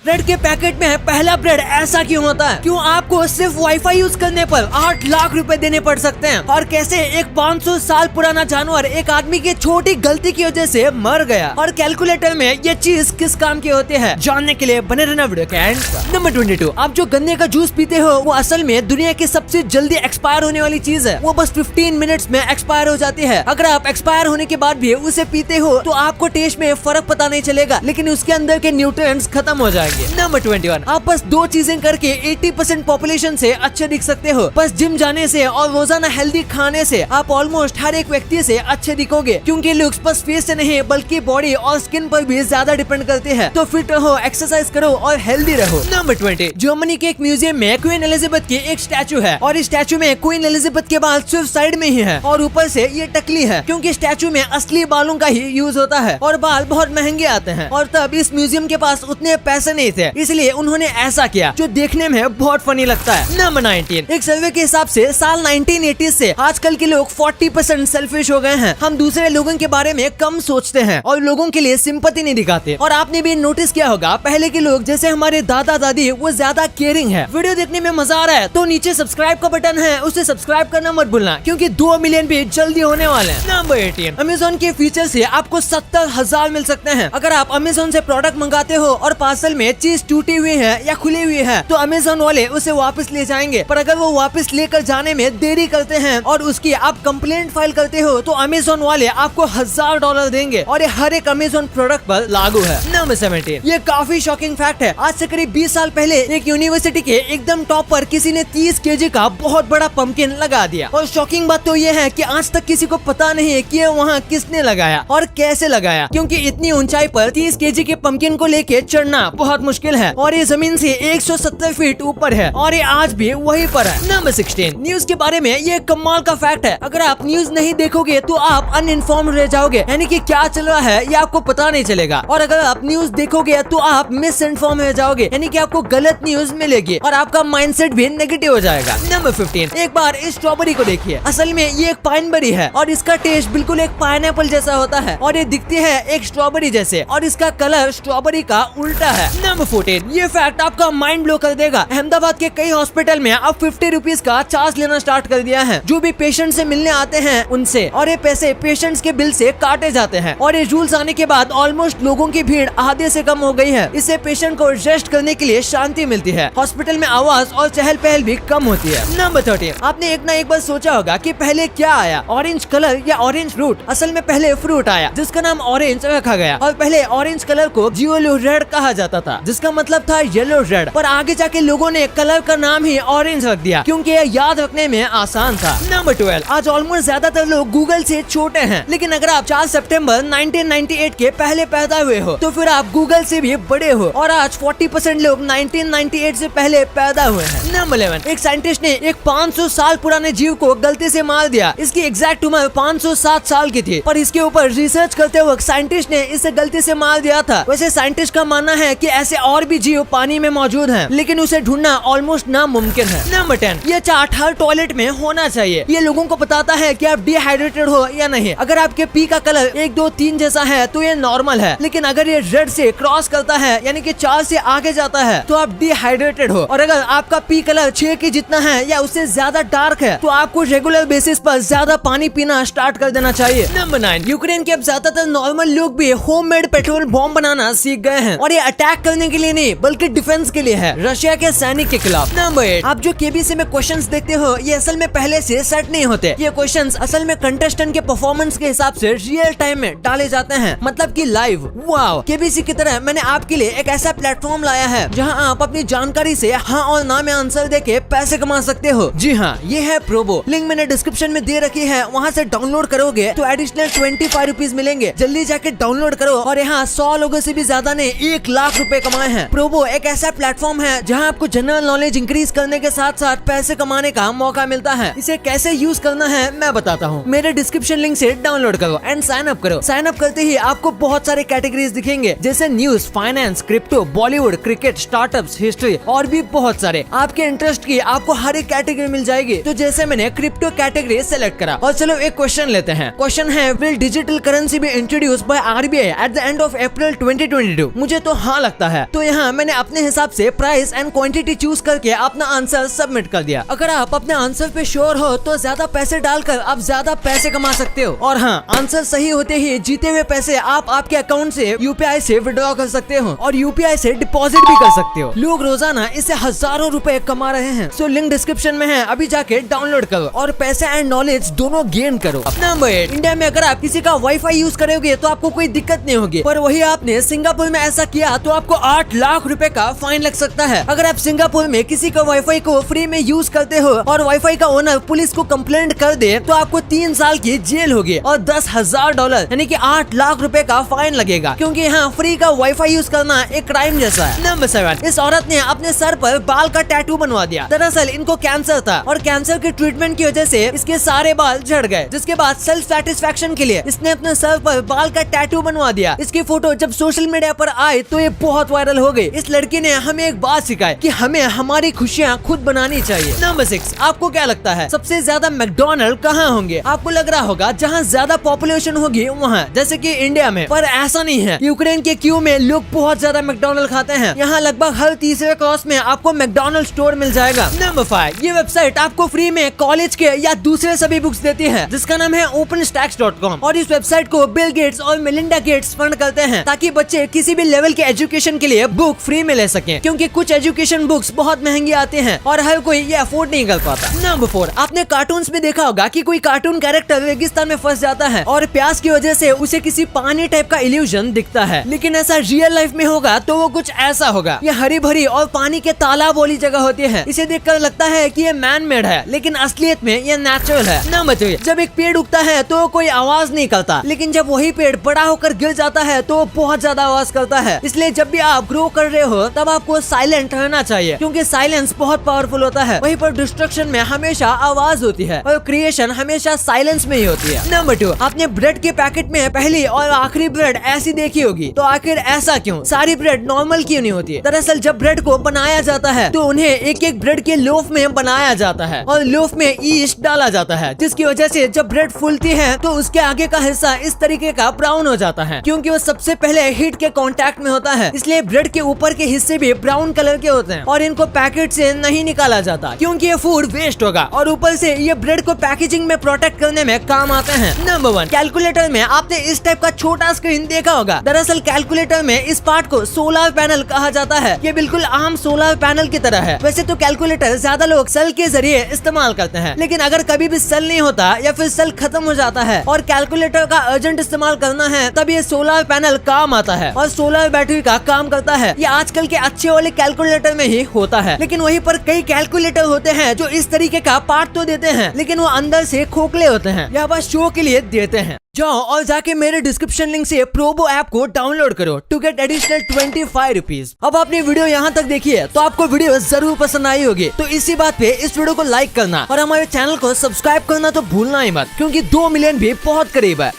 Bread के packet में है पहला ब्रेड। ऐसा क्यों होता है? क्यों आपको सिर्फ वाईफाई यूज करने पर 8 लाख रुपए देने पड़ सकते हैं? और कैसे एक 500 साल पुराना जानवर एक आदमी की छोटी गलती की वजह से मर गया? और कैलकुलेटर में ये चीज किस काम की होती है? जानने के लिए बने रहना वीडियो के एंड पर। नंबर 22, आप जो गन्ने का जूस पीते हो वो असल में दुनिया की सबसे जल्दी एक्सपायर होने वाली चीज है। वो बस 15 मिनट्स में एक्सपायर हो जाती है। अगर आप एक्सपायर होने के बाद भी उसे पीते हो तो आपको टेस्ट में फर्क पता नहीं चलेगा, लेकिन उसके अंदर के न्यूट्रिएंट्स खत्म हो जाएंगे। नंबर 21, आप बस 2 चीजें करके 80% पॉपुलेशन से अच्छे दिख सकते हो। बस जिम जाने से और रोजाना हेल्दी खाने से आप ऑलमोस्ट हर एक व्यक्ति से अच्छे दिखोगे, क्योंकि लुक्स बस फेस से नहीं बल्कि बॉडी और स्किन पर भी ज्यादा डिपेंड करते हैं। तो फिट रहो, एक्सरसाइज करो और हेल्दी रहो। नंबर 20, जर्मनी के एक म्यूजियम में क्वीन एलिजाबेथ की एक स्टैचू है और इस स्टैचू में क्वीन एलिजाबेथ के बाल सिर्फ साइड में ही है और ऊपर से ये टकली है, क्योंकि स्टैचू में असली बालों का ही यूज होता है और बाल बहुत महंगे आते हैं। और तब इस म्यूजियम के पास उतने पैसे नहीं थे, इसलिए उन्होंने ऐसा किया जो देखने में बहुत फनी लगता है। नंबर 19, एक सर्वे के हिसाब से साल 1980 से आजकल के लोग 40% सेल्फिश हो गए हैं। हम दूसरे लोगों के बारे में कम सोचते हैं और लोगों के लिए सिंपैथी नहीं दिखाते। और आपने भी नोटिस किया होगा, पहले के लोग जैसे हमारे दादा दादी वो ज्यादा केयरिंग है। वीडियो देखने में मजा आ रहा है तो नीचे सब्सक्राइब का बटन है, उसे सब्सक्राइब करना मत भूलना, क्योंकि 2 मिलियन भी जल्दी होने वाले हैं। नंबर 18, अमेज़न के फीचर से आपको 70,000 मिल सकते हैं। अगर आप अमेज़न से प्रोडक्ट मंगाते हो और पार्सल में चीज टूटी हुई है या खुली हुई है तो अमेज़न वाले उसे वापस ले जाएंगे। पर अगर वो वापस लेकर जाने में देरी करते हैं और उसकी आप कंप्लेंट फाइल करते हो तो अमेज़न वाले आपको $1000 देंगे और ये हर एक अमेज़न प्रोडक्ट पर लागू है। नंबर 17, ये काफी शॉकिंग फैक्ट है। आज से करीब 20 साल पहले एक यूनिवर्सिटी के एकदम टॉप पर किसी ने 30 केजी का बहुत बड़ा पंपकिन लगा दिया। और शॉकिंग बात तो ये है कि आज तक किसी को पता नहीं है कि ये वहाँ किसने लगाया और कैसे लगाया, क्योंकि इतनी ऊंचाई पर 30 केजी के पंपकिन को लेके चढ़ना बहुत मुश्किल है और ये जमीन से 170 फीट ऊपर है और ये आज भी वहीं पर है। नंबर 16, न्यूज के बारे में ये कमाल का फैक्ट है। अगर आप न्यूज नहीं देखोगे तो आप अनइन्फॉर्म्ड रह जाओगे, यानी कि क्या चल रहा है ये आपको पता नहीं चलेगा। और अगर आप न्यूज देखोगे तो आप मिस इन्फॉर्म हो जाओगे, यानी कि आपको गलत न्यूज मिलेगी और आपका माइंडसेट भी नेगेटिव हो जाएगा। नंबर 15, एक बार इस स्ट्रॉबेरी को देखिए। असल में ये एक पाइनबेरी है और इसका टेस्ट बिल्कुल एक पाइनएप्पल जैसा होता है और ये दिखती है एक स्ट्रॉबेरी जैसे और इसका कलर स्ट्रॉबेरी का उल्टा है। नंबर 14, ये फैक्ट आपका माइंड ब्लो कर देगा। अहमदाबाद के कई हॉस्पिटल में अब 50 रुपीज का चार्ज लेना स्टार्ट कर दिया है जो भी पेशेंट से मिलने आते हैं उनसे, और ये पैसे पेशेंट्स के बिल से काटे जाते हैं। और ये रूल्स आने के बाद ऑलमोस्ट लोगों की भीड़ आधे से कम हो गई है। इससे पेशेंट को रेस्ट करने के लिए शांति मिलती है, हॉस्पिटल में आवाज और चहल पहल भी कम होती है। नंबर 13, आपने एक ना एक बार सोचा होगा कि पहले क्या आया, ऑरेंज कलर या ऑरेंज फ्रूट? असल में पहले फ्रूट आया जिसका नाम ऑरेंज रखा गया और पहले ऑरेंज कलर को जियोलो रेड कहा जाता था जिसका मतलब था येलो रेड। पर आगे जाके लोगों ने कलर का नाम ही ऑरेंज रख दिया क्योंकि यह याद रखने में आसान था। नंबर 12, आज ऑलमोस्ट ज्यादातर लोग गूगल से छोटे हैं, लेकिन अगर आप 4 सितंबर 1998 के पहले पैदा हुए हो तो फिर आप गूगल से भी बड़े हो और आज 40% लोग 1998 से पहले पैदा हुए हैं। नंबर 11, एक साइंटिस्ट ने एक 500 साल पुराने जीव को गलती से मार दिया। इसकी एग्जैक्ट उम्र 507 साल की थी, पर इसके ऊपर रिसर्च करते वक्त साइंटिस्ट ने इसे गलती से मार दिया था। वैसे साइंटिस्ट का मानना है कि ऐसे और भी जीव पानी में मौजूद हैं, लेकिन उसे ढूंढना ऑलमोस्ट नामुमकिन है। नंबर 10, ये चार्ट हर टॉयलेट में होना चाहिए। ये लोगों को बताता है कि आप डिहाइड्रेटेड हो या नहीं। अगर आपके पी का कलर 1, 2, 3 जैसा है तो ये नॉर्मल है, लेकिन अगर ये रेड से क्रॉस करता है यानी कि 4 से आगे जाता है तो आप डिहाइड्रेटेड हो। और अगर आपका पी कलर 6 के जितना है या उससे ज्यादा डार्क है तो आपको रेगुलर बेसिस पर ज्यादा पानी पीना स्टार्ट कर देना चाहिए। नंबर 9, यूक्रेन के अब ज्यादातर नॉर्मल लोग भी होममेड पेट्रोल बॉम्ब बनाना सीख गए हैं और ये अटैक करने के लिए नहीं बल्कि डिफेंस के लिए है, रशिया के सैनिक के खिलाफ। नंबर 8, आप जो केबीसी में क्वेश्चंस देखते हो ये असल में पहले से सेट नहीं होते। ये क्वेश्चंस असल में कंटेस्टेंट के परफॉर्मेंस के हिसाब से रियल टाइम में डाले जाते हैं, मतलब कि लाइव। वाओ, केबीसी की तरह मैंने आपके लिए एक ऐसा प्लेटफॉर्म लाया है जहां आप अपनी जानकारी से हाँ और ना में आंसर देके पैसे कमा सकते हो। जी हाँ, ये है प्रोबो। लिंक मैंने डिस्क्रिप्शन में दे रखी है, वहाँ से डाउनलोड करोगे तो एडिशनल 25 रुपीज मिलेंगे। जल्दी जाके डाउनलोड करो। और यहाँ 100 लोगों से भी ज्यादा ने 1 लाख रुपए कमाए हैं। प्रोबो एक ऐसा प्लेटफॉर्म है जहाँ आपको जनरल नॉलेज इंक्रीज करने के साथ साथ पैसे कमाने का मौका मिलता है। इसे कैसे यूज करना है मैं बताता हूँ। मेरे डिस्क्रिप्शन लिंक से डाउनलोड करो एंड साइन अप करो। साइन अप करते ही आपको बहुत सारे कैटेगरीज दिखेंगे जैसे news, finance, crypto, Bollywood, cricket, startups, history और भी बहुत सारे। आपके इंटरेस्ट की आपको हर एक कैटेगरी मिल जाएगी। तो जैसे मैंने क्रिप्टो कैटेगरी सेलेक्ट करा। और चलो एक क्वेश्चन लेते हैं। क्वेश्चन है, will digital currency be introduced by RBI at the end of April 2022? मुझे तो हाँ लगता है। तो यहाँ मैंने अपने हिसाब से प्राइस एंड क्वांटिटी चूज करके अपना आंसर सबमिट कर दिया। अगर आप अपने आंसर पे श्योर हो तो ज्यादा पैसे डालकर आप ज्यादा पैसे कमा सकते हो। और हाँ, आंसर सही होते ही जीते हुए पैसे आप आपके अकाउंट से यूपीआई से विड्रॉ कर सकते हो और यूपीआई से डिपॉजिट भी कर सकते हो। लोग रोजाना इससे हजारों रुपए कमा रहे हैं। सो लिंक डिस्क्रिप्शन में है, अभी जाके डाउनलोड करो और पैसे एंड नॉलेज दोनों गेन करो। नंबर 8, इंडिया में अगर आप किसी का वाईफाई यूज करोगे तो आपको कोई दिक्कत नहीं होगी, पर वही आपने सिंगापुर में ऐसा किया तो आपको 8 लाख रुपए का फाइन लग सकता है। अगर आप सिंगापुर में किसी का वाईफाई को फ्री में यूज करते हो और वाईफाई का ओनर पुलिस को कंप्लेंट कर दे तो आपको 3 साल की जेल होगी और $10,000 यानी कि 8 लाख रुपए का फाइन लगेगा, क्योंकि यहाँ फ्री का वाईफाई यूज करना एक क्राइम जैसा है। नंबर 7, इस औरत ने अपने सर पर बाल का टैटू बनवा दिया। दरअसल इनको कैंसर था और कैंसर के ट्रीटमेंट की वजह से इसके सारे बाल झड़ गए, जिसके बाद सेल्फ सेटिस्फेक्शन के लिए इसने अपने सर पर बाल का टैटू बनवा दिया। इसकी फोटो जब सोशल मीडिया पर आई तो ये बहुत वायरल हो गई। इस लड़की ने हमें एक बात सिखाई कि हमें हमारी खुशियाँ खुद बनानी चाहिए। नंबर 6, आपको क्या लगता है सबसे ज्यादा मैकडॉनल्ड कहाँ होंगे? आपको लग रहा होगा जहाँ ज्यादा पॉपुलेशन होगी वहाँ, जैसे कि इंडिया में, पर ऐसा नहीं है। यूक्रेन के क्यू में लोग बहुत ज्यादा मैकडॉनल्ड खाते हैं। यहाँ लगभग हर तीसरे क्रॉस में आपको मैकडॉनल्ड स्टोर मिल जाएगा। नंबर 5, ये वेबसाइट आपको फ्री में कॉलेज के या दूसरे सभी बुक्स देती है, जिसका नाम है openstacks.com और इस वेबसाइट को बिल गेट्स और मेलिंडा गेट्स फंड करते हैं ताकि बच्चे किसी भी लेवल के एजुकेशन के लिए बुक फ्री में ले सके, क्योंकि कुछ एजुकेशन बुक्स बहुत महंगी आती हैं और हर कोई ये अफोर्ड नहीं कर पाता। नंबर 4, आपने कार्टून्स में देखा होगा कि कोई कार्टून कैरेक्टर रेगिस्तान में फंस जाता है और प्यास की वजह से उसे किसी पानी टाइप का इल्यूजन दिखता है, लेकिन ऐसा रियल लाइफ में होगा तो वो कुछ ऐसा होगा। ये हरी भरी और पानी के तालाब वाली जगह होती है। इसे देखकर लगता है कि ये मैन मेड है, लेकिन असलियत में ये नेचुरल है। नंबर 3, जब एक पेड़ उगता है तो कोई आवाज नहीं करता, लेकिन जब वही पेड़ बड़ा होकर गिर जाता है तो बहुत ज्यादा आवाज करता है। इसलिए जब भी आप ग्रो कर रहे हो तब आपको साइलेंट रहना चाहिए, क्योंकि साइलेंस बहुत पावरफुल होता है। वहीं पर डिस्ट्रक्शन में हमेशा आवाज होती है और क्रिएशन हमेशा साइलेंस में ही होती है। नंबर 2, आपने ब्रेड के पैकेट में पहली और आखिरी ब्रेड ऐसी देखी होगी, तो आखिर ऐसा क्यों? सारी ब्रेड नॉर्मल क्यों नहीं होती? दरअसल जब ब्रेड को बनाया जाता है तो उन्हें एक एक ब्रेड के लोफ में बनाया जाता है और लोफ में ईस्ट डाला जाता है, जिसकी वजह से जब ब्रेड फूलती है तो उसके आगे का हिस्सा इस तरीके का ब्राउन हो जाता है, क्योंकि वो सबसे पहले हीट के कांटेक्ट में होता है। इसलिए ब्रेड के ऊपर के हिस्से भी ब्राउन कलर के होते हैं और इनको पैकेट से नहीं निकाला जाता, क्योंकि ये फूड वेस्ट होगा और ऊपर से ये ब्रेड को पैकेजिंग में प्रोटेक्ट करने में काम आते हैं। नंबर 1, कैलकुलेटर में आपने इस टाइप का छोटा स्क्रीन देखा होगा। दरअसल कैलकुलेटर में इस पार्ट को सोलर पैनल कहा जाता है। ये बिल्कुल आम सोलर पैनल की तरह है। वैसे तो कैलकुलेटर ज्यादा लोग सेल के जरिए इस्तेमाल करते हैं, लेकिन अगर कभी भी सेल नहीं होता या फिर सेल खत्म हो जाता है और कैलकुलेटर का अर्जेंट इस्तेमाल करना है, तब ये सोलर पैनल काम आता है और सोलर बैटरी का काम करता है। ये आजकल के अच्छे वाले कैलकुलेटर में ही होता है, लेकिन वहीं पर कई कैलकुलेटर होते हैं जो इस तरीके का पार्ट तो देते हैं, लेकिन वो अंदर से खोखले होते हैं या बस शो के लिए देते हैं। जाओ और जाके मेरे डिस्क्रिप्शन लिंक से प्रोबो ऐप को डाउनलोड करो टू गेट एडिशनल 25 रुपीज। अब आपने वीडियो यहाँ तक देखी है तो आपको वीडियो जरूर पसंद आई होगी, तो इसी बात पे इस वीडियो को लाइक करना और हमारे चैनल को सब्सक्राइब करना तो भूलना ही मत, क्योंकि 2 मिलियन भी बहुत करीब है।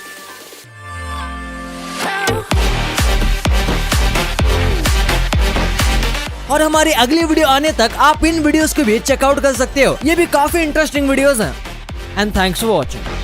और हमारी अगली वीडियो आने तक आप इन वीडियोस को भी चेकआउट कर सकते हो। ये भी काफी इंटरेस्टिंग वीडियोस हैं। And thanks for watching.